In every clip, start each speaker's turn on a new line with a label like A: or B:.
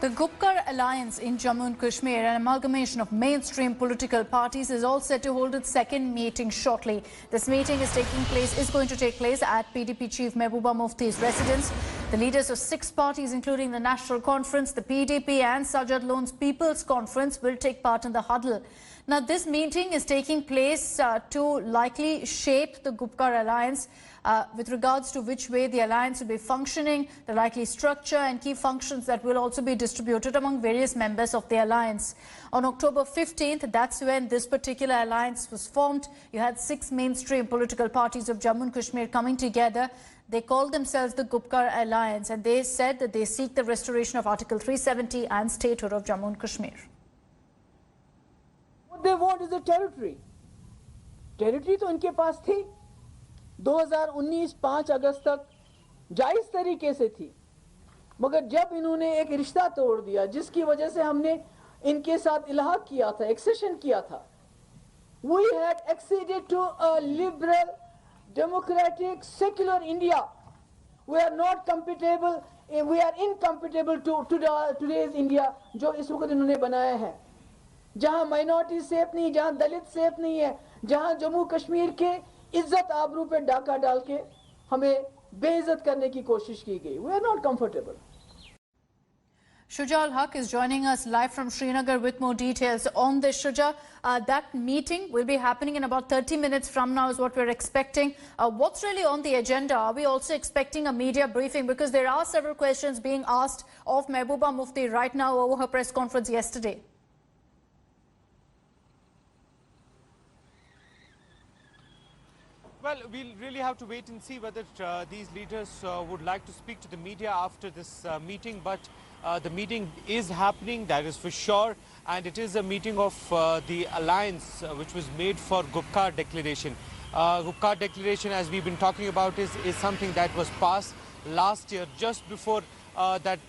A: The Gupkar Alliance in Jammu and Kashmir, an amalgamation of mainstream political parties, is all set to hold its second meeting shortly. This meeting is going to take place at PDP Chief Mehbooba Mufti's residence. The leaders of 6 parties, including the National Conference, the PDP and Sajad Loan's People's Conference, will take part in the huddle. Now, this meeting is taking place to likely shape the Gupkar Alliance with regards to which way the alliance will be functioning, the likely structure and key functions that will also be distributed among various members of the alliance. On October 15th, that's when this particular alliance was formed. You had 6 mainstream political parties of Jammu and Kashmir coming together. They called themselves the Gupkar Alliance, and they said that they seek the restoration of Article 370 and statehood of Jammu and Kashmir.
B: What they want is a territory. Territory तो इनके पास थी 2019 5 अगस्त तक जायज तरीके से थी, मगर जब इन्होंने एक रिश्ता तोड़ दिया जिसकी वजह से हमने इनके साथ इल्हाक किया था, एक्सेशन किया था, we had acceded to a liberal, democratic, secular India. We are not compatible, we are incompatible to today's India जो इस वक्त इन्होंने बनाया है, जहां माइनॉरिटी सेफ नहीं, जहां दलित सेफ नहीं है, जहां जम्मू कश्मीर के इज्जत आबरू पे डाका डाल के हमें बेइज्जत करने की कोशिश की गई. We are not comfortable.
A: Shuja Al-Haq is joining us live from Srinagar with more details on this. Shuja, that meeting will be happening in about 30 minutes from now is what we're expecting. What's really on the agenda? Are we also expecting a media briefing? Because there are several questions being asked of Mehbooba Mufti right now over her press conference yesterday.
C: Well, we'll really have to wait and see whether these leaders would like to speak to the media after this meeting. But the meeting is happening, that is for sure. And it is a meeting of the alliance which was made for Gupkar Declaration. Gupkar Declaration, as we've been talking about, is something that was passed last year just before that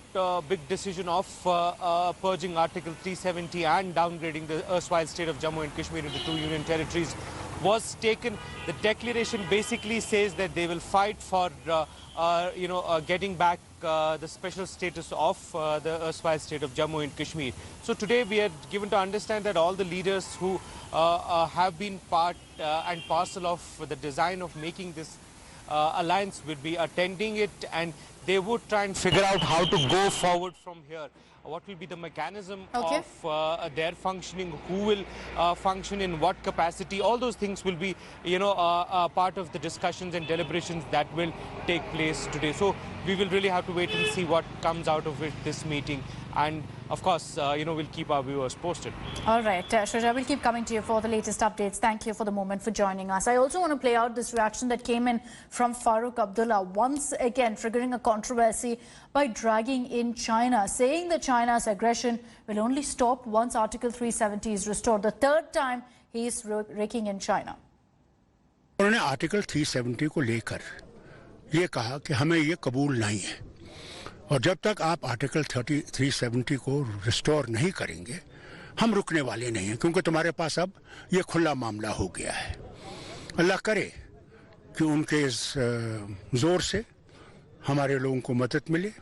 C: big decision of purging Article 370 and downgrading the erstwhile state of Jammu and Kashmir into 2 union territories was taken. The declaration basically says that they will fight for, getting back the special status of the erstwhile state of Jammu and Kashmir. So today we are given to understand that all the leaders who have been part and parcel of the design of making this alliance will be attending it, and they would try and figure out how to go forward from here. What will be the mechanism of their functioning, who will function in what capacity, all those things will be, part of the discussions and deliberations that will take place today. So we will really have to wait and see what comes out of this meeting. And of course, we'll keep our viewers posted. All
A: right, Shuja, we'll keep coming to you for the latest updates. Thank you for the moment for joining us. I also want to play out this reaction that came in from Farooq Abdullah, once again triggering a controversy by dragging in China, saying that China's aggression will only stop once Article 370 is restored. The third time he is raking in China.
D: उन्होंने article 370 को लेकर ये कहा कि हमें ये कबूल नहीं है, और जब तक आप आर्टिकल 370 को रिस्टोर नहीं करेंगे हम रुकने वाले नहीं हैं, क्योंकि तुम्हारे पास अब ये खुला मामला हो गया है. अल्लाह करे कि उनके इस जोर से हमारे लोगों को मदद मिले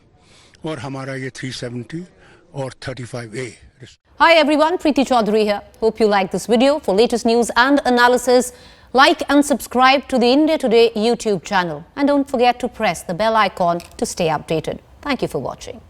D: और हमारा ये 370 और 35A.
E: Hi everyone, Preeti Chaudhary here. Hope you like this video. For latest news and analysis, like and subscribe to the India Today YouTube channel. And don't forget to press the bell icon to stay updated. Thank you for watching.